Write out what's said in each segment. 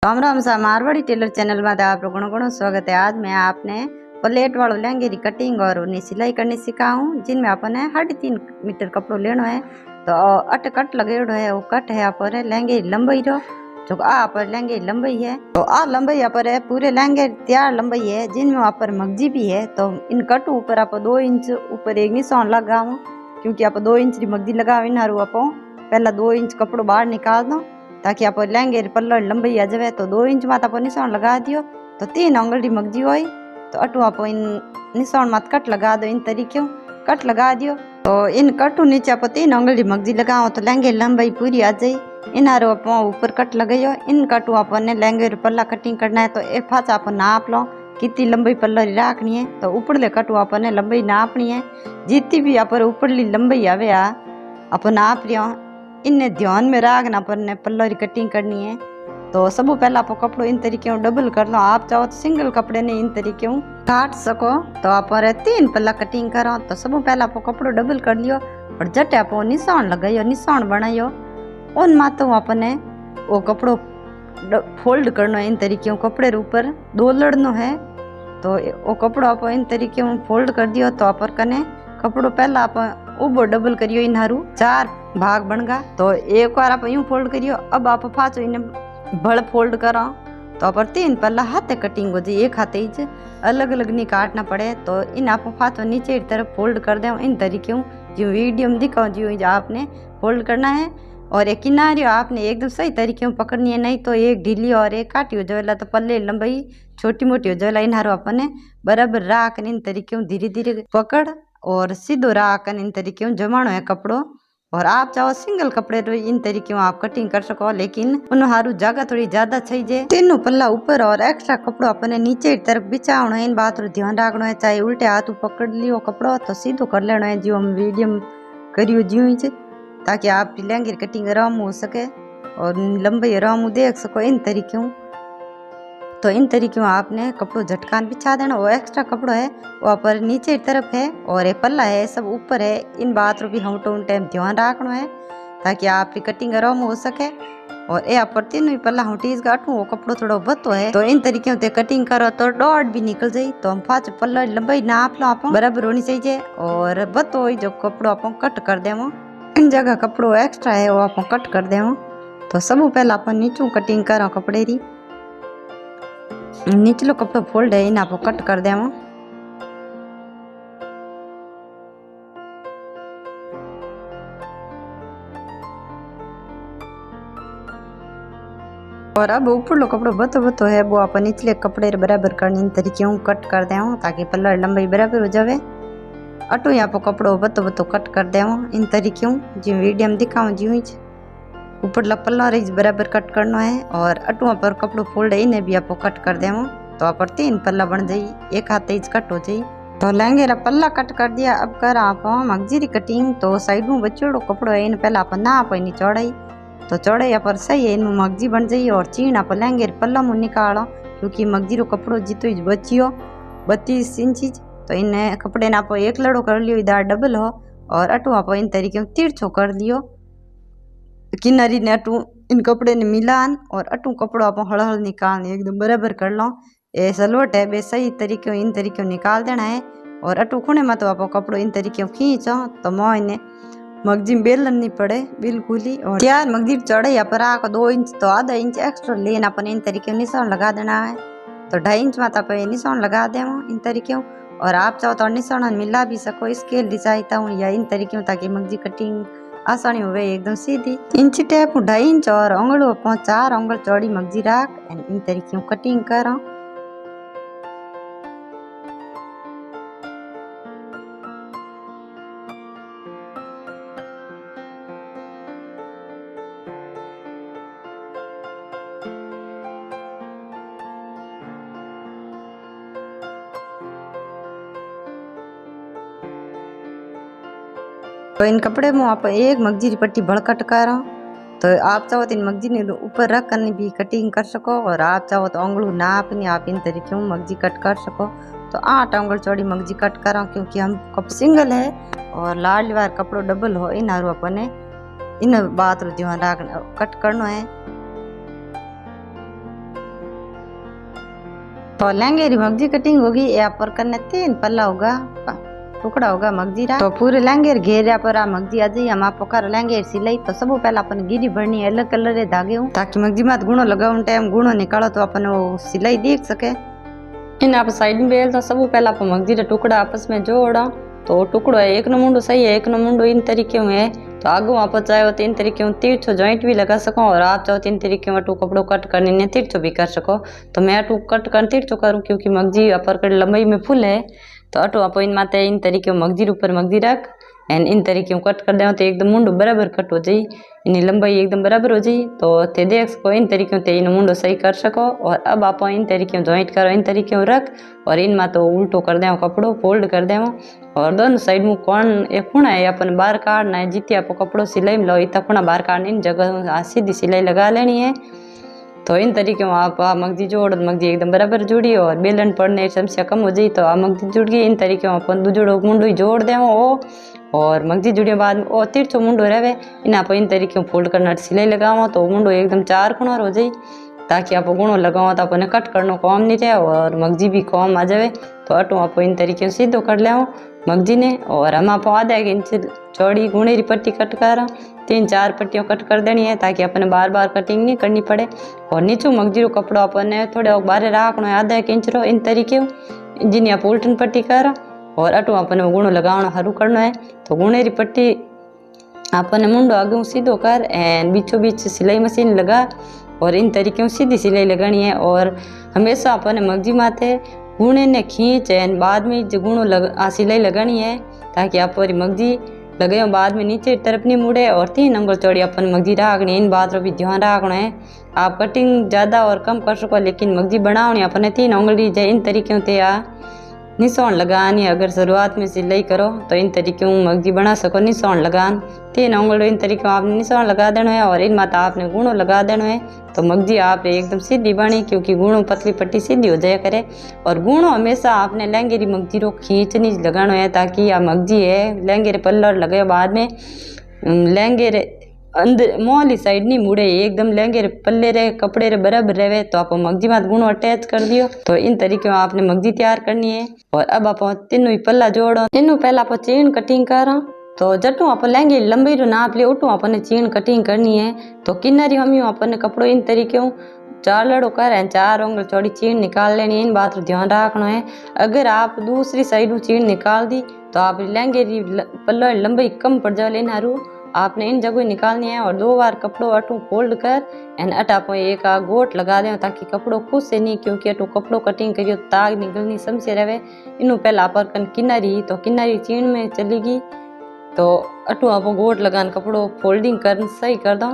राम राम सा Marwari Taylor channel में आप लोगों को स्वागत है। आज मैं आपने प्लेट वालों लहंगे की कटिंग और उन्हें सिलाई करनी सिखाऊं, जिनमें अपने 3.5 मीटर कपड़ो लेना है। तो अट कट लगेड़ो है, वो कट है आप लहंगे लंबाई रो जो आप लहंगे लंबाई है। तो आ लंबाई आप पूरे लहंगे तैयार लंबाई है, जिनमें आप मगजी भी है। तो इन कट ऊपर आप 2 इंच ऊपर एक निशान लगाओ, क्योंकि आप 2 इंच की मगजी लगाओ। इनारू आप पहला 2 इंच कपड़ो बाहर निकाल दो, ताकि आप लहंगे पल्ला लंबाई आ जाए। तो 2 इंच मात आप निशान लगा दियो, तो 3 अंगुल मगजी हुई। तो अटू आप इन निशान मात कट लगा दो, इन तरीके कट लगा दियो। तो इन कटू नीचे आप 3 अंगुल मगजी लगाओ, तो लहंगे लंबाई पूरी आ जाए। इनारो आप ऊपर कट लगाइयो। इन कटू आपने लहंगे पल्ला कटिंग करना है, तो एक फाच आप नाप लो कितनी लंबाई पल्ला रखनी है। तो ऊपरले कटू आपने लंबाई नापनी है, जितनी भी आप ऊपरली लंबाई आवे आप नाप लियो। इन्हें ध्यान में रखना अपन पल्ला की कटिंग करनी है। तो सब पहला आप कपड़ो इन तरीके डबल कर लो। आप चाहो तो सिंगल कपड़े ने इन तरीके काट सको। तो आप 3 पल्ला कटिंग करो। तो सब पहला आप कपड़ो डबल कर लियो और जट आप निशान लगाइयो, निशान बनाइयो। उन मातो अपने वो कपड़ो फोल्ड करना इन तरीके कपड़े ऊपर 2 लड़नो है। तो वो कपड़ो आप इन तरीके फोल्ड कर दियो। तो आप कने कपड़ो पहला आप उबो डबल करियो, इनहारू 4 भाग बनगा। तो एक बार आप यूं फोल्ड करियो। अब आप फाचो इन्हें भड़ फोल्ड करो। तो आप 3 पल्ला हाथे कटिंग हो जाए, एक हाथे ही अलग अलग नहीं काटना पड़े। तो इन आप फाचो नीचे की तरफ फोल्ड कर दे इन तरीके जो वीडियो में दिखाओ जो आपने फोल्ड करना है। और एक किनारे आपने एकदम सही तरीके में पकड़नी है, नहीं तो एक ढीली और एक काटी हो जाएगा। तो पल्ले लंबाई छोटी मोटी हो जाएगा। इनहारो अपने बराबर राख इन तरीके धीरे धीरे पकड़ और सीधो राख इन तरीके जमानो है कपड़ो। और आप चाहो सिंगल कपड़े तो इन तरीके आप कटिंग कर सको, लेकिन उन्हारू जगह थोड़ी ज्यादा चाहिए। तीनों पल्ला ऊपर और एक्स्ट्रा कपड़ो अपने नीचे की तरफ बिछावना है। इन बात रो ध्यान रखना है। चाहे उल्टे हाथ पकड़ लियो कपड़ो तो सीधो कर लेना है, जो हम वीडियो में करियो ज्यों ही, ताकि आप लहंगे कटिंग आराम हो सके और लंबाई आराम देख सको इन तरीके। तो इन तरीके में आपने कपड़ो झटकान बिछा देना। वो एक्स्ट्रा कपड़ो है वो पर नीचे की तरफ है और ये पल्ला है सब ऊपर है। इन बात रो भी हम तो टाइम ध्यान रखना है, ताकि आपकी कटिंग आराम हो सके। और ये आप तीनों पल्ला हम टीज काटू, वो कपड़ो थोड़ा बतो है। तो इन तरीके से कटिंग करो तो डॉट भी निकल जाये। तो हम पाँच पल्ला लंबाई नाप लो आप बराबर होनी चाहिए। और बतो जो कपड़ो आप कट कर देवो, इन जगह कपड़ो एक्स्ट्रा है वो आप कट कर देवो। तो सब पहला आप नीचू कटिंग करो कपड़े री। निचलो कपड़ो फोल्ड है इन आप कट कर देवो। और अब ऊपर लो कपड़ो बतो बतो है वो आप निचले कपड़े बराबर करनी इन तरीके कट कर देवो, ताकि पल्ला लंबाई बराबर हो जावे। अटू यहाँ पर कपड़ो बतो बतो कट कर देवो इन तरीके जो वीडियो में दिखाऊं ज्यों ऊपर पल्ला रही बराबर कट करना है। और अटू पर कपड़ो फोल्ड है इन्हें भी आप कट कर देवो। तो आप 3 पल्ला बन जाई, एक हाथ इंच कट हो जाई। तो लहंगे रा पल्ला कट कर दिया। अब कर आप मगजी री कटिंग। तो साइड में बचोड़ो कपड़ो है इन पहला आप नाप इन चौड़ाई। तो चौड़ाई आप सही है इन मगजी बन जाई। और चीन आप लहंगे पल्ला मुँह निकालो, क्योंकि मगजी रो कपड़ो जितो बचियो 32 इंच। तो इन कपड़े ने आप एक लड़ो कर लियो, इधर डबल हो। और अटू आप इन तरीके तिरछो कर लियो किनारी ने अटू इन कपड़े ने मिलान। और अटू कपड़ो आप हल हल निकाल एकदम बराबर कर लो। ये सलवट है बे सही तरीके इन तरीके निकाल देना है। और अटू खुणे में तो आप कपड़ो इन तरीके खींचो तो मोह इन्हें मगजी में बेलन नहीं पड़े बिल्कुल ही। और यार मगजी चौड़ाई पर आक 2 इंच तो आधा इंच एक्स्ट्रा लेना अपन इन तरीके निशान लगा देना है। तो 2.5 इंच में आप निशान लगा देवो इन तरीके। और आप चाहो तो निशान मिला भी सको स्केल डिजाइता हूँ या इन तरीके, ताकि मगजी कटिंग आसानी हो एकदम सीधी। इंच टेप 2.5 इंच और अंगड़ो 4 अंगल चौड़ी मगजी राख इन तरीके कटिंग करो। तो इन कपड़े में आप एक मगजी की पट्टी भड़ कट करो। तो आप चाहो तो इन मगजी ने ऊपर रख कर भी कटिंग कर सको। और आप चाहो तो अंगड़ू नाप नहीं आप इन तरीके में मगजी कट कर सको। तो 8 अंगल चौड़ी मगजी कट करो, क्योंकि हम कप सिंगल है और लाल वार कपड़ो डबल हो। इन हारू अपने इन बात रो ध्यान रखना कट करना है। तो लहंगे री मगजी कटिंग होगी। यहाँ पर करने 3 पल्ला होगा, टुकड़ा होगा मगजी रा। तो पूरे लहंगे घेरिया पर आ मगजी आ जाइए। हम आप कर लहंगे सिलाई तो सब पहला अपन गिरी भरनी है अलग कलर रे धागे हूँ, ताकि मगजी मात गुणो लगाउन टाइम गुणो निकालो तो अपन वो सिलाई देख सके। इन आप साइड में बेल तो सब पहला आप मगजी रा टुकड़ा आपस में जोड़ा। तो टुकड़ो है एक मुंडो सही है, एक मुंडो इन तरीके में है। तो आगू आप चाहे 3 तरीके में तिरछो जॉइंट भी लगा सको, और आप चाहो 3 तरीके में कपड़ो कट करने ने तिरछो भी कर सको। तो मैं अटू कट कर तिरछो करूँ क्योंकि मगजी अपर कर लंबाई में फुल है। तो अटू आप इन माते इन तरीके में मगजी ऊपर मगजी रख एंड इन तरीके में कट कर दे तो एकदम मुंडो बराबर कट हो जाए, इन लंबाई एकदम बराबर हो जाए। तो थे देख सको इन तरीके से इन मुंडो सही कर सको। और अब आप इन तरीके में जॉइंट करो, इन तरीके में रख और इन में तो उल्टो कर दे कपड़ो फोल्ड कर दे। और दोनों साइड में कौन एक खूणा है अपन बाहर काटना है, जितने आप कपड़ो सिलाई में लो इतना खूणा बाहर काटना, इन जगह सीधी सिलाई लगा लेनी है। तो इन तरीके में आप मगजी जोड़ मगजी एकदम बराबर जुड़ी और बेलन पड़ने समस्या कम हो जाए। तो आ मगजी जुड़ गई। इन तरीके में अपन दूजोड़ो मुंडो ही जोड़ दे और मगजी जुड़े बाद में तिरछो मुंडो रहे इन आप इन तरीके में फोल्ड करना सिलाई लगाओ तो मुंडो एकदम 4 खूणा हो जाए, ताकि आप गुणो लगाओ तो अपने कट करना कम नहीं रहे और मगजी भी कम आ जाए। तो अटू आप इन तरीके से सीधो कर ले मगजी ने। और हम आप आधा 1 इंच चौड़ी गुणे री पट्टी कट कर 3-4 पट्टियों कट कर देनी है, ताकि अपने बार बार कटिंग नहीं करनी पड़े। और नीचू मगजी रो कपड़ो अपने थोड़े बाहर राखना है आधा 1 इंच रो इन तरीके जिन्हें आप उल्टन पट्टी कर और अटू अपने गुणो लगाना हरू करना है। तो गुणे री पट्टी अपने मुंडो आगे सीधो कर एंड बीचों बीच सिलाई मशीन लगा और इन तरीके में सीधी सिलाई लगानी है। और हमेशा अपने मगजी माथे गुणे ने खींच एंड बाद में जो गुणो सिलाई लगानी है, ताकि आप मगजी लगे बाद में नीचे तरफ नहीं मुड़े। और 3 अंगुल चौड़ी अपन मगजी रखनी है, इन बात रो भी ध्यान रखना है। आप कटिंग ज़्यादा और कम कर सको, लेकिन मगजी बनानी अपने 3 उंगली जो इन तरीके से निशान लगानी है। अगर शुरुआत में सिलाई करो तो इन तरीके में मगजी बना सको निशान लगान 3 उंगल इन तरीके में आपने निशान लगा देना है और इन माता आपने गुणों लगा देना है। तो मगजी आप एकदम सीधी बनी, क्योंकि गुणों पतली पट्टी सीधी हो जाया करे। और गुणों हमेशा आपने लहंगे री मगजी रो खींचनी लगाना है, ताकि यह मगजी है लहंगे रे पल्लर लगे बाद में लहंगे रे अंदर मोहली साइड नहीं मुड़े, एकदम लहंगे रे पल्ले रे कपड़े रे बराबर रहे। तो आप मगजी मात गुणों अटैच कर दियो। तो इन तरीके में आपने मगजी तैयार करनी है। और अब आप तीनों ही पल्ला जोड़ो, तीनों पहला आप चीन कटिंग करो। तो जटू आप लहंगे लंबी रो नाप लियो उठू अपने चीन कटिंग करनी है। तो किनारी हम अपने कपड़ो इन तरीके 4 लड़ो कर 4 उंगल चौड़ी चीन निकाल लेनी है, इन बात ध्यान रखना है। अगर आप दूसरी साइड चीन निकाल दी तो आप लहंगे री पल्ला लंबाई कम पड़ जाए, लेना आपने इन जगह निकालनी है। और 2 बार कपड़ों अटू फोल्ड कर एंड अटा एक गोट लगा दें, ताकि कपड़ों खुद से नहीं, क्योंकि अटू कपड़ों कटिंग करियो ताग निकलनी समझे रहे। इनू पहला पर किनारी तो किनारी चीन में चलेगी। तो अटू आप गोट लगान कपड़ों फोल्डिंग कर सही कर दो।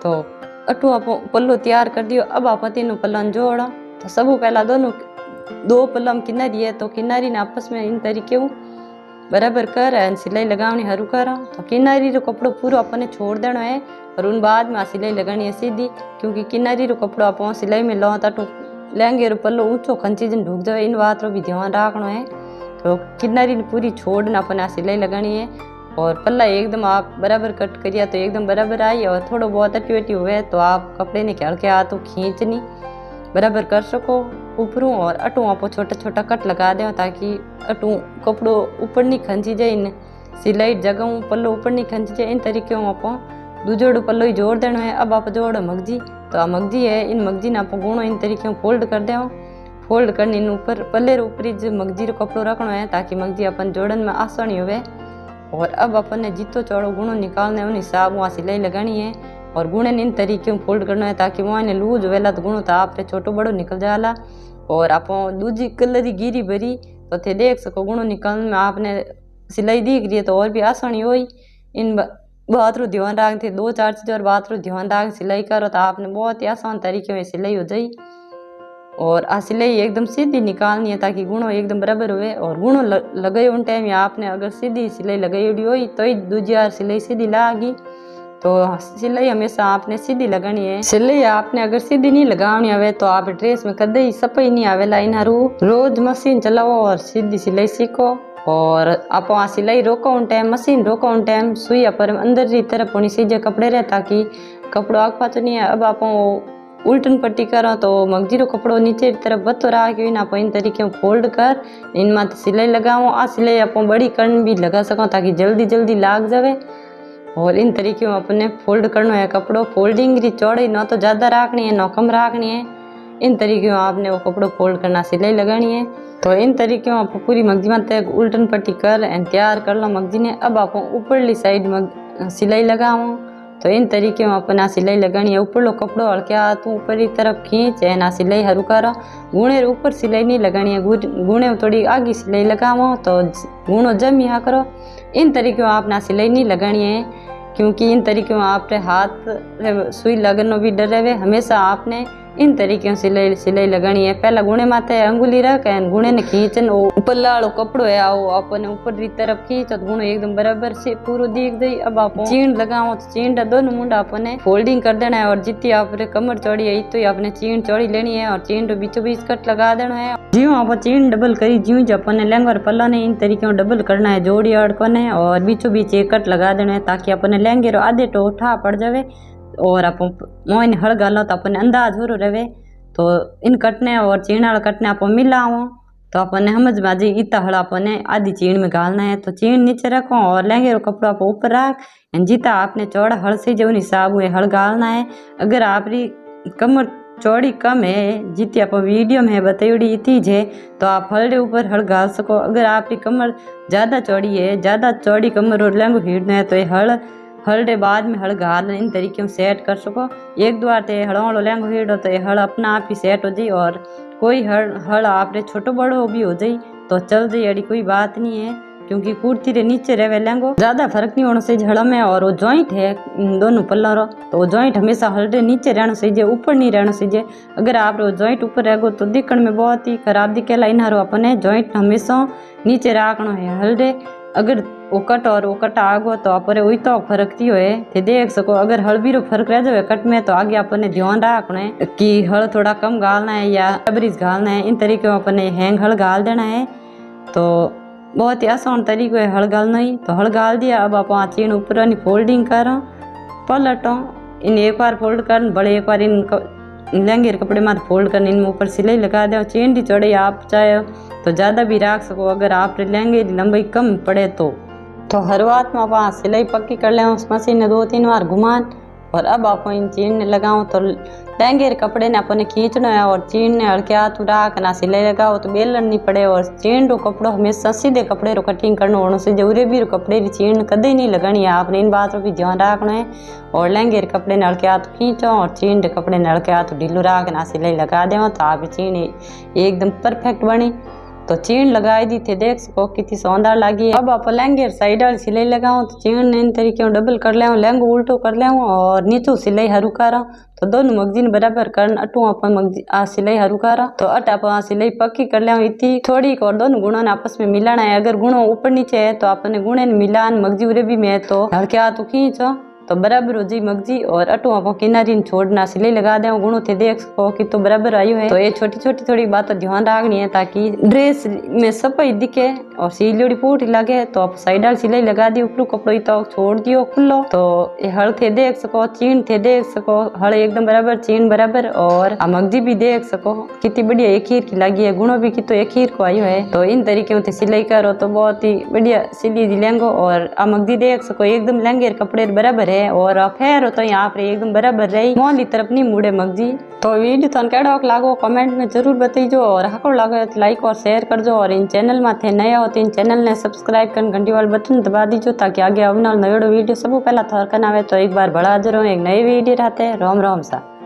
तो अटू आप पल्लो तैयार कर दियो। अब आप तीनों पल्लन जोड़ो। तो सब पहला दोनों 2 पल्ला में किनारी है, तो किनारी ने आपस में इन तरीके बराबर कर सिलाई लगानी हरू कर। तो किनारी रो कपड़ो पूरा अपने छोड़ देना है और उन बाद में सिलाई लगानी है सीधी, क्योंकि किनारी रो कपड़ो आप सिलाई में लो तो लहंगे रो पल्लो ऊंचो खंची जन ढूक जाए, इन बात रो भी ध्यान रखना है। तो किनारी पूरी छोड़ना अपने सिलाई लगानी है। और पल्ला एकदम आप बराबर कट करिए तो एकदम बराबर आई, और थोड़ा बहुत अटी वटी हुए तो आप कपड़े ने खड़ के हाथों खींचनी बराबर कर सको ऊपरों। और अटू आप छोटा छोटा कट लगा दें, ताकि अटू कपड़ो ऊपर नहीं खंची जाए, इन सिलाई जगह पल्लो ऊपर नहीं खंची जाए। इन तरीके आप दूजोड़ो पल्लो ही जोड़ देना है। अब आप जोड़ो मगजी। तो आ मगजी है, इन मगजी ने आप गुणों इन तरीके फोल्ड कर दें। फोल्ड करने इन ऊपर पल्ले ऊपर ही मगजी रो कपड़ो रखना है, ताकि मगजी अपन जोड़न में आसानी होवे। और अब अपन ने जितो चौड़ो गुणों निकालना है, उन हिसाब वहाँ सिलाई लगानी है। और गुणे इन तरीके में फोल्ड करना है, ताकि वहाँ ने लूज वेला तो गुणों तो आप छोटो बड़ो निकल जाला। और आप दूजी कलर गिरी भरी तो थे देख सको गुणों निकलने में आपने सिलाई दिख रही है तो और भी आसानी हुई। इन बात रो ध्यान रख थे 2-4 चीज़ और बात रो ध्यान रख सिलाई करो तो आपने बहुत ही आसान तरीके में सिलाई हो जाए। और आ सिलाई एकदम सीधी निकालनी है, ताकि गुणों एकदम बराबर हुए। और गुणों लगाए उन टाइम या आपने अगर सीधी सिलाई लगाई हुई तो ही दूजी बार सिलाई सीधी लागी। तो सिलाई हमेशा आपने सीधी लगानी है। सिलाई आपने अगर सीधी नहीं लगानी आवे तो आप ड्रेस में कदे ही सफाई नहीं आवेला। इनारू रोज मशीन चलाओ और सीधी सिलाई सीखो। और आप वहाँ सिलाई रोको उन टाइम मशीन रोको उन टाइम सुई पर अंदर की तरफ होनी चाहिए कपड़े रहे, ताकि कपड़ों आग पाचो नहीं है। अब आप उल्टन पट्टी करो तो मगजी रो कपड़ो नीचे तरफ बतो राख इन आप इन तरीके फोल्ड कर इन माथे सिलाई लगाओ। आ सिलाई आप बड़ी कण भी लगा सको ताकि जल्दी जल्दी लाग जावे। और इन तरीके अपने फोल्ड करना है कपड़ो। फोल्डिंग की चौड़ाई ना तो ज़्यादा रखनी है ना कम रखनी है। इन तरीके आपने वो कपड़ो फोल्ड करना सिलाई लगानी है। तो इन तरीके आप पूरी मगजी माथे उल्टन पट्टी कर एंड तैयार कर लो मगजी ने। अब आप ऊपरली साइड में सिलाई लगाओ। तो इन तरीके में अपना सिलाई लगानी है। ऊपर लो कपड़ो हल्के हाथ ऊपर की तरफ खींच है ना सिलाई हरू करो। गुणे ऊपर सिलाई नहीं लगानी है, गुणे थोड़ी आगे सिलाई लगाओ तो गुणो जम यहाँ करो। इन तरीके में आपने सिलाई नहीं लगानी है क्योंकि इन तरीके में आपके हाथ सुई लगनो भी डर रहे। हमेशा आपने इन तरीके से सिलाई लगानी है। पहला गुणे माथे अंगुली रख गुणे ने खींचन ऊपर लाड़ो कपड़ो है आओ अपने ऊपर की तरफ खींचो तो गुणो एकदम बराबर से पूरा दिख जाए। अब आप चीन लगाओ तो चीन दोनों मुंडा अपने फोल्डिंग कर देना है और जितनी आपने कमर चौड़ी है तो आपने चीन चौड़ी लेनी है और चीन तो बीचों बीच कट लगा देना है। ज्यों आप चीन डबल करी ज्यों अपने लहंगा और पल्ला ने इन तरीके डबल करना है जोड़ी अड़को ने और बीचों बीच एक कट लगा देना है ताकि अपने लहंगे रो आधे टो ठा पड़ जावे। और आप मोइन हड़ गालो तो अपने अंदाज हो रहे। तो इन कटने और चीन वाला कटने आप मिलाओ तो अपने समझ में आ जाए इतना हड़ अपने आधी चीन में गालना है। तो चीन नीचे रखो और लहंगे रो कपड़ा आप ऊपर रख जितना आपने चौड़ा हड़ से जो हिसाब हुए हड़ गालना है। अगर आपकी कमर चौड़ी कम है जितनी आप वीडियो में बताई इतनी है तो आप हल्दे ऊपर हड़ गाल सको। अगर आपकी कमर ज़्यादा चौड़ी है, ज़्यादा चौड़ी कमर और लहंगो हिड़ना है तो ये हल्दे बाद में हड़ गाल इन तरीके में सेट कर सको। एक दो बार हड़ वालों लहंगो हिड़ो तो ये हड़ अपना आप ही सेट हो जाए। और कोई हड़ आपरे छोटो बड़ो भी हो जाए तो चल जाए, अड़ी कोई बात नहीं है क्योंकि कुर्ती रे नीचे रहे लहंगो ज़्यादा फर्क नहीं होना चाहिए हड़ में। और वो जॉइंट है दोनों पल्ला रो तो वो जॉइंट हमेशा हल्दे नीचे रहना चाहिए, ऊपर नहीं रहना चाहिए। अगर आप जॉइंट ऊपर रहेगो तो दिखने में बहुत ही खराब दिखेला। इन हारो अपने जॉइंट हमेशा नीचे रखना है हल्दे। अगर वो कट और वो कट आगो तो आप वही तो फर्क थी होए थे देख सको। अगर हल्दी रो फर्क रह जाए कट में तो आगे अपने ध्यान रखना है कि हल थोड़ा कम गालना है या बरीज गालना है। इन तरीके में अपने हैंग हल गाल देना है। तो बहुत ही आसान तरीको है हड़ गालना ही। तो हड़ गाल दिया। अब आप चीन ऊपर फोल्डिंग करो पलटो इन एक बार फोल्ड कर बड़े एक बार इन लहंगे कपड़े में फोल्ड कर इन ऊपर सिलाई लगा दो। चेन की चौड़ाई आप चाहे तो ज़्यादा भी रख सको। अगर आप लहंगे की लंबाई कम पड़े तो हर बात में आप सिलाई पक्की कर लें उस मशीन ने 2-3 बार घुमान। और अब आप इन चीन ने लगाओ तो लहंगे कपड़े ने अपने खींचना है और चीन ने हल्के हाथ उड़ा ना सिलाई लगाओ तो बेलन नहीं पड़े। और चीन रो कपड़ो हमेशा सीधे कपड़े रो कटिंग करना होना से जरूरी भी कपड़े की चीन कदे नहीं लगानी है। आपने इन बातों भी ध्यान रखना है। और लहंगे कपड़े ने हल्के हाथ खींचो और चीन के कपड़े ने हल्के हाथ ढीलो रख ना सिलाई लगा दो तो आप चीन एकदम परफेक्ट बनी। तो चीन लगाई दी थे देख सको कितनी शानदार लगी। अब आप लहंगे साइड वाली सिलाई लगाओ तो चीन इन तरीके डबल कर ले लहंगो उल्टो कर ले और नीचो सिलाई हरू करो तो दोनों मगजीन बराबर कर अटू आप सिलाई हरू करो तो अट आप सिलाई पक्की कर ले इतनी थोड़ी और दोनों गुणों ने आपस में मिलाना है। अगर गुणों ऊपर नीचे है तो अपने गुणे मिलान मगजी उरे भी में तो हल्के हाथ खींचो तो बराबर हो जी मगजी। और अटू आप किनारी छोड़ना सिलाई लगा दे गुणों थे देख सको कि तो बराबर आई है। तो ये छोटी छोटी थोड़ी बात ध्यान रखनी है ताकि ड्रेस में सफाई दिखे और सिलोड़ी पूरी लगे। तो आप साइड वाली सिलाई लगा दी ऊपर कपड़ो तो छोड़ दियो खुलो तो ये हड़ थे देख सको चीन थे देख सको हड़ एकदम बराबर चीन बराबर। और मगजी भी देख सको कितनी बढ़िया एक हीर की लगी है गुणों भी की तो एक हीर को आई है। तो इन तरीके से सिलाई करो तो बहुत ही बढ़िया सिली दी लहंगो। और मगजी देख सको एकदम लहंगे कपड़े बराबर और फेर हो तो यहाँ पर एकदम बराबर रही मोहली तरफ नहीं मुड़े मगजी। तो वीडियो तो कैडो लागो कमेंट में जरूर बताइजो और हको लागो तो लाइक और शेयर करजो। और इन चैनल में थे नया हो तो इन चैनल ने सब्सक्राइब कर घंटी वाला बटन दबा दीजो ताकि आगे आने वाला नयो वीडियो सब पहला थोड़ा करना आवे। तो एक बार बड़ा हाजिर हो एक नई वीडियो रहते। रोम रोम सा।